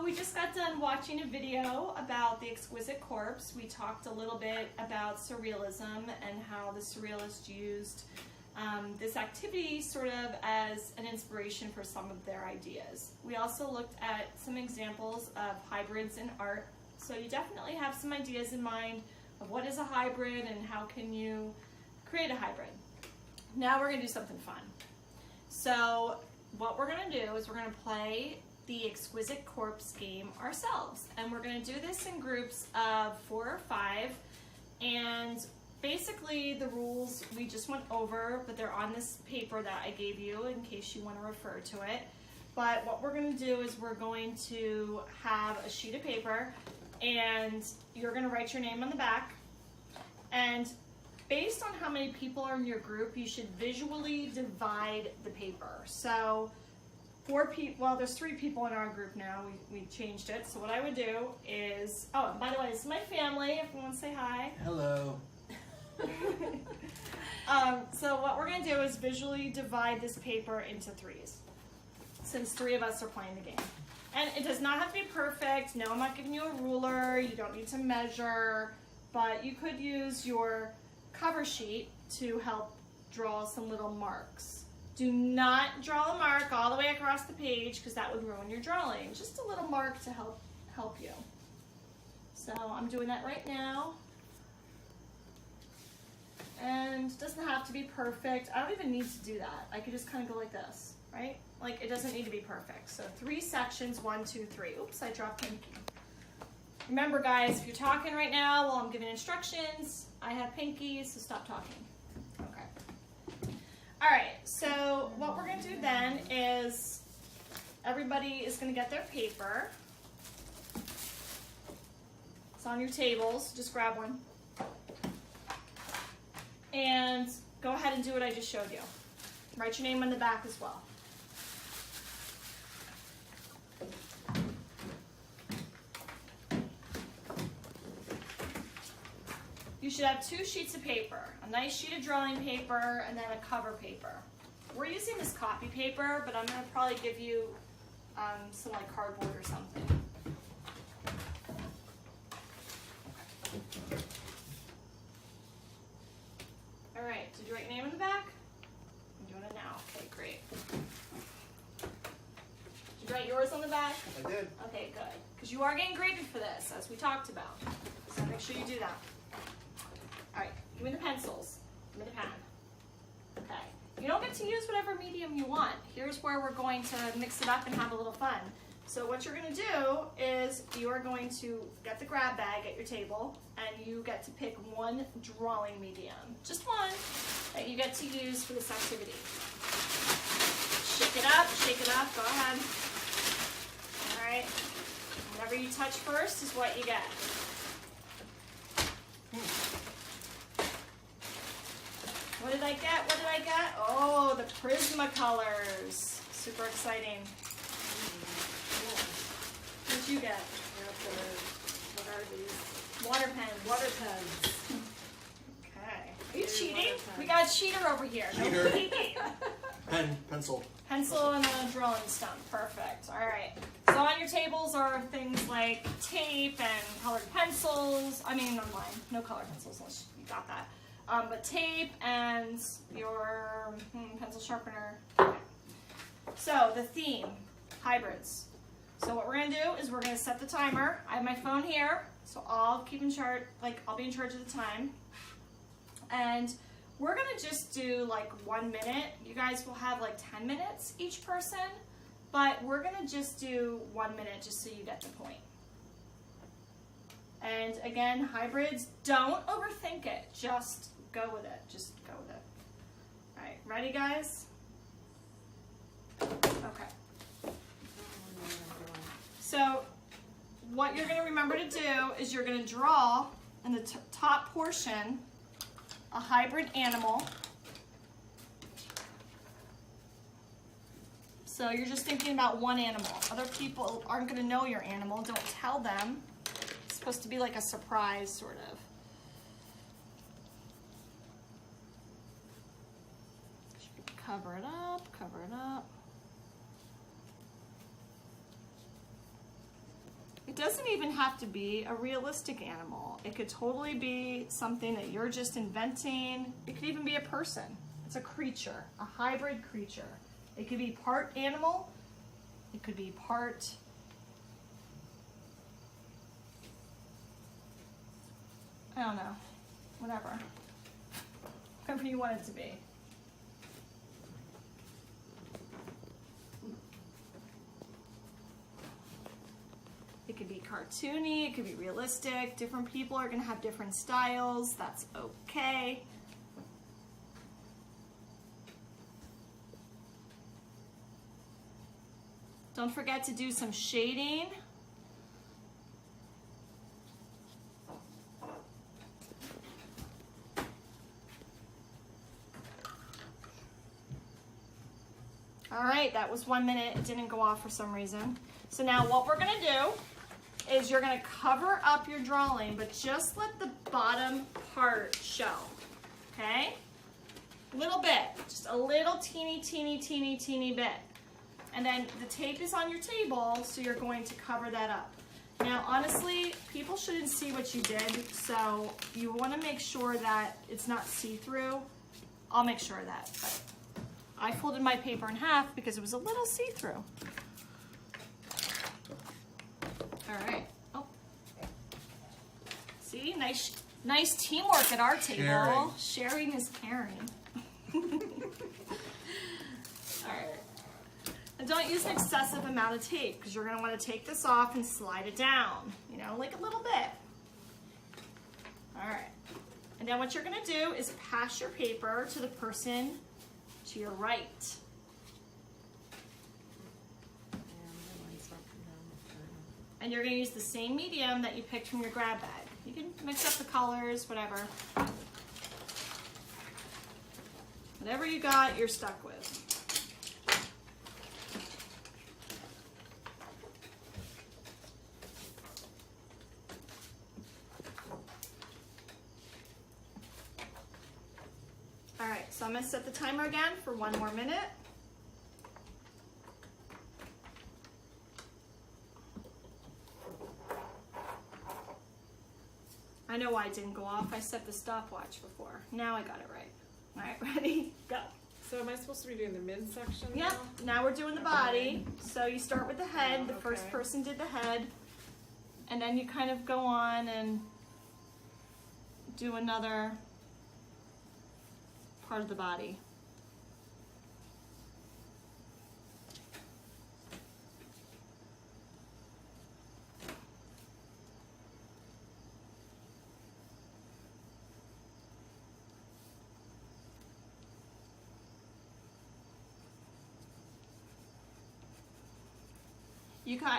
we just got done watching a video about the Exquisite corpse. We talked a little bit about surrealism and how the surrealists used this activity sort of as an inspiration for some of their ideas. We also looked at some examples of hybrids in art. So you definitely have some ideas in mind of what is a hybrid and how can you create a hybrid. Now we're going to do something fun. So what we're going to do is we're going to play the Exquisite Corpse game ourselves. And we're going to do this in groups of 4 or 5. And basically the rules we just went over, but they're on this paper that I gave you in case you want to refer to it. But what we're going to do is we're going to have a sheet of paper and you're going to write your name on the back. And based on how many people are in your group, you should visually divide the paper. So 4 people, well, there's 3 people in our group now. We changed it. So what I would do is, oh, and by the way, this is my family. If you want to say hi. Hello. So what we're going to do is visually divide this paper into 3s, since 3 of us are playing the game. And it does not have to be perfect. No, I'm not giving you a ruler. You don't need to measure, but you could use your cover sheet to help draw some little marks. Do not draw a mark all the way across the page because that would ruin your drawing. Just a little mark to help you. So I'm doing that right now. And it doesn't have to be perfect. I don't even need to do that. I could just kind of go like this, right? Like it doesn't need to be perfect. So 3 sections, 1, 2, 3. Oops, I dropped pinky. Remember guys, if you're talking right now while I'm giving instructions, I have pinkies, so stop talking. Okay. All right, so what we're gonna do then is everybody is gonna get their paper. It's on your tables, just grab one. And go ahead and do what I just showed you. Write your name on the back as well. You should have 2 sheets of paper, a nice sheet of drawing paper and then a cover paper. We're using this copy paper, but I'm going to probably give you some like cardboard or something. All right, did you write your name on the back? I'm doing it now. Okay, great. Did you write yours on the back? I did. Okay, good. Because you are getting graded for this, as we talked about. So make sure you do that. All right, give me the pencils. Give me the pen. Okay. You don't get to use whatever medium you want. Here's where we're going to mix it up and have a little fun. So what you're going to do is you are going to get the grab bag at your table and you get to pick one drawing medium. Just one that you get to use for this activity. Shake it up, go ahead. All right. Whatever you touch first is what you get. What did I get? What did I get? Oh, the Prismacolors. Super exciting. What'd you get? What are these? Water pens. Water pens. Okay. Are you cheating? We got a cheater over here. No Cheater. cheating. Pen, pencil. Pencil and a drawing stump. Perfect. All right. So on your tables are things like tape and colored pencils. I mean, on mine, no colored pencils unless you got that. But tape and your pencil sharpener. Okay. So the theme, hybrids. So what we're gonna do is we're gonna set the timer. I have my phone here, so I'll keep in charge. I'll be in charge of the time. And we're gonna just do like 1 minute. You guys will have like 10 minutes each person, but we're gonna just do 1 minute just so you get the point. And again, hybrids, don't overthink it. Just go with it. Just go with it. All right, ready guys? Okay. So what you're going to remember to do is you're going to draw in the top portion a hybrid animal. So you're just thinking about one animal. Other people aren't going to know your animal. Don't tell them. It's supposed to be like a surprise, sort of. Cover it up, cover it up. doesn't even have to be a realistic animal. It could totally be something that you're just inventing. It could even be a person. It's a creature, a hybrid creature. It could be part animal. It could be part I don't know, whatever you want it to be. It could be cartoony, it could be realistic. Different people are going to have different styles. That's okay. Don't forget to do some shading. All right, that was 1 minute. It didn't go off for some reason. So now what we're gonna do is you're gonna cover up your drawing, but just let the bottom part show, okay? A little bit, just a little teeny bit. And then the tape is on your table, so you're going to cover that up. Now, honestly, people shouldn't see what you did, so you wanna make sure that it's not see-through. I'll make sure of that, but I folded my paper in half because it was a little see-through. All right. Oh. See, nice teamwork at our table. Sharing is caring. All right. And don't use an excessive amount of tape because you're going to want to take this off and slide it down, you know, like a little bit. All right. And then what you're going to do is pass your paper to the person to your right. And you're going to use the same medium that you picked from your grab bag. You can mix up the colors, whatever. Whatever you got, you're stuck with. All right, so I'm going to set the timer again for 1 more minute. I know why it didn't go off. I set the stopwatch before. Now I got it right. All right, ready? Go. So am I supposed to be doing the midsection? Yep, now we're doing the body. So you start with the head. The first person did the head. And then you kind of go on and do another part of the body.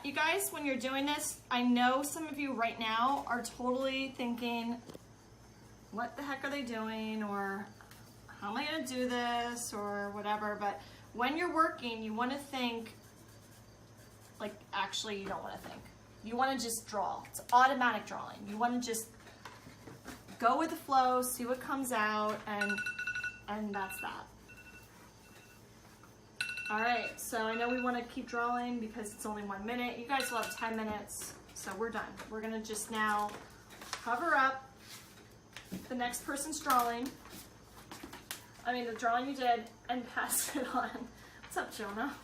You guys, when you're doing this, I know some of you right now are totally thinking, what the heck are they doing? Or how am I gonna do this? Or whatever, but when you're working, you wanna think, like actually you don't wanna think. You wanna just draw. It's automatic drawing. You wanna just go with the flow, see what comes out, and that's that. All right, so I know we want to keep drawing because it's only 1 minute. You guys will have 10 minutes, so we're done. We're gonna just now cover up the next person's drawing. I mean, the drawing you did, and pass it on. What's up, Jonah?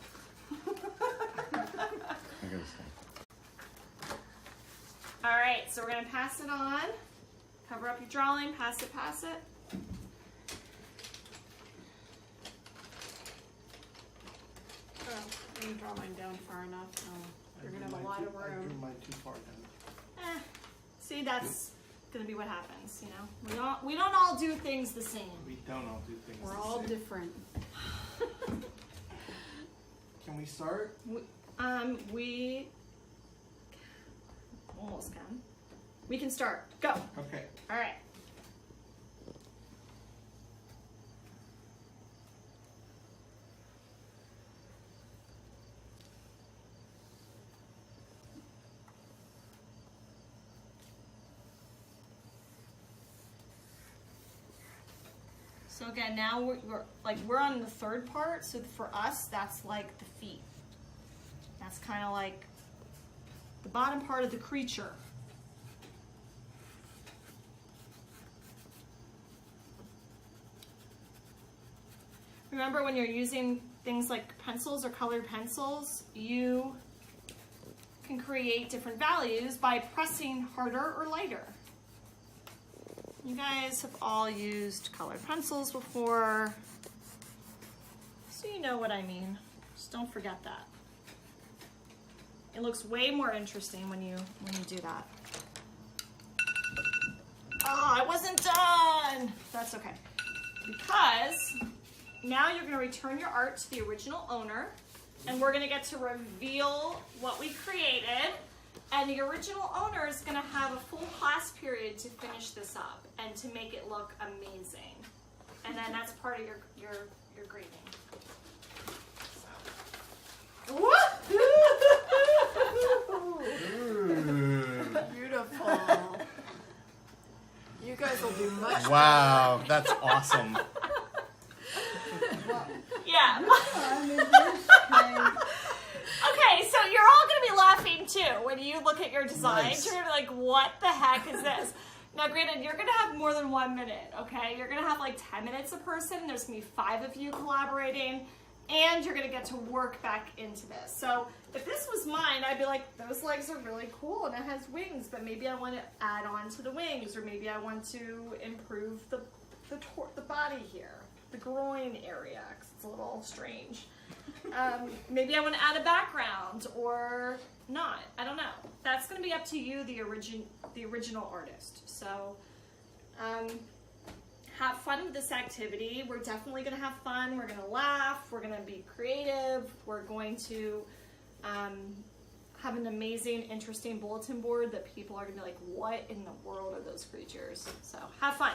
All right, so we're gonna pass it on. Cover up your drawing, pass it, pass it. I can draw mine down far enough, so you're gonna have a lot of room. I drew mine too far down. See, that's gonna be what happens, you know? We don't all do things the same. We don't all do things We're the all same. different. Can we start? We almost can. We can start. Go. Okay. All right. So again, now we're on the third part. So for us, that's like the feet. That's kind of like the bottom part of the creature. Remember, when you're using things like pencils or colored pencils, you can create different values by pressing harder or lighter. You guys have all used colored pencils before, so you know what I mean. Just don't forget that. It looks way more interesting when you do that. Oh, I wasn't done. That's okay. Because now you're going to return your art to the original owner, and we're going to get to reveal what we created. And the original owner is going to have a full class period to finish this up and to make it look amazing. And then that's part of your grading. Beautiful. You guys will do much Wow, that's awesome. Yeah. Okay, so you're all going to be laughing too when you look at your designs. Nice. You're going to be like, what the heck is this? Now, granted, you're going to have more than 1 minute, okay? You're going to have like 10 minutes a person. There's going to be 5 of you collaborating, and you're going to get to work back into this. So if this was mine, I'd be like, those legs are really cool, and it has wings, but maybe I want to add on to the wings, or maybe I want to improve the body here, the groin area, because it's a little strange. Maybe I want to add a background or not. I don't know. That's going to be up to you, the original artist. So have fun with this activity. We're definitely going to have fun. We're going to laugh. We're going to be creative. We're going to have an amazing, interesting bulletin board that people are going to be like, what in the world are those creatures? So have fun.